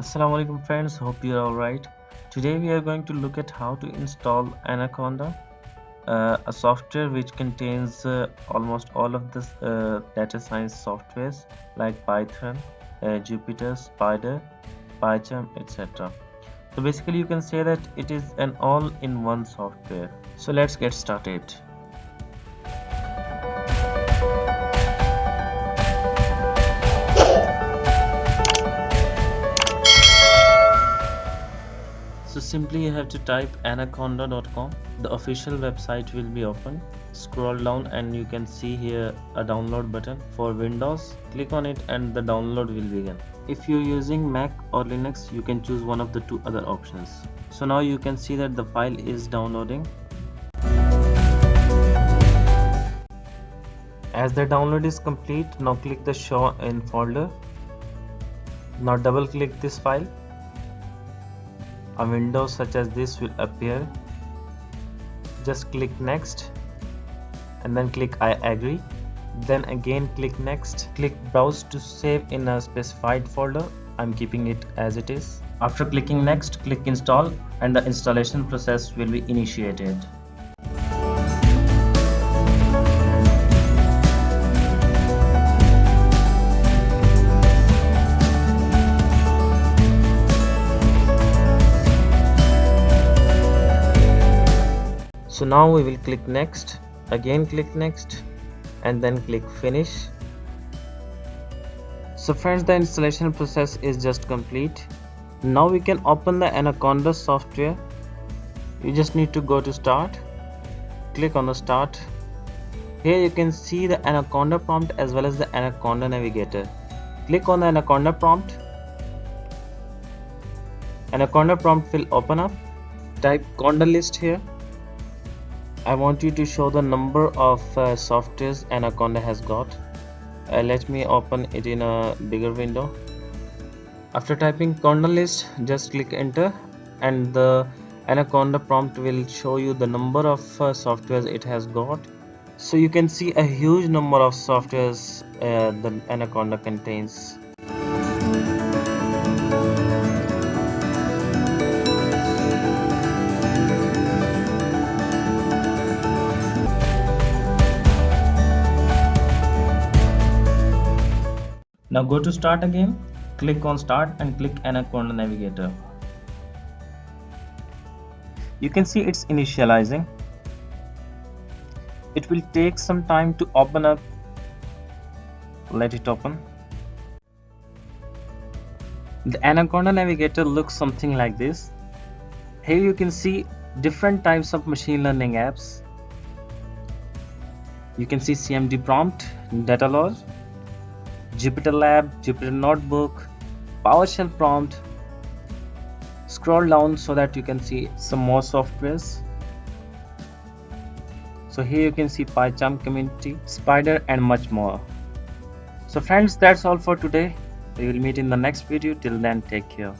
Assalamu alaikum friends, hope you're alright. Today we are going to look at how to install Anaconda, a software which contains almost all of the data science softwares like Python, Jupyter, Spyder, PyCharm, etc. So basically you can say that it is an all-in-one software. So let's get started. So simply you have to type Anaconda.com. The official website will be open. Scroll down and you can see here a download button for Windows. Click on it and the download will begin. If you're using Mac or Linux, you can choose one of the two other options. So now you can see that the file is downloading. As the download is complete, now click the show in folder. Now double click this file. A window such as this will appear. Just click next and then click I agree. Then again click next. Click browse to save in a specified folder. I'm keeping it as it is. After clicking next, click install and the installation process will be initiated. So now we will click next, again click next and then click finish. So friends, the installation process is just complete. Now we can open the Anaconda software. You just need to go to start, click on the start. Here you can see the Anaconda prompt as well as the Anaconda Navigator. Click on the Anaconda prompt. Anaconda prompt will open up. Type Conda list here. I want you to show the number of softwares Anaconda has got. Let me open it in a bigger window. After typing Conda list, just click enter and the Anaconda prompt will show you the number of softwares it has got. So you can see a huge number of softwares the Anaconda contains. Now go to start again, click on start and click Anaconda Navigator. You can see it's initializing. It will take some time to open up. Let it open. The Anaconda Navigator looks something like this. Here you can see different types of machine learning apps. You can see CMD prompt, data log, JupyterLab, Jupyter Notebook, PowerShell prompt. Scroll down so that you can see some more softwares. So here you can see PyCharm community, Spyder and much more. So friends, that's all for today. We will meet in the next video. Till then, take care.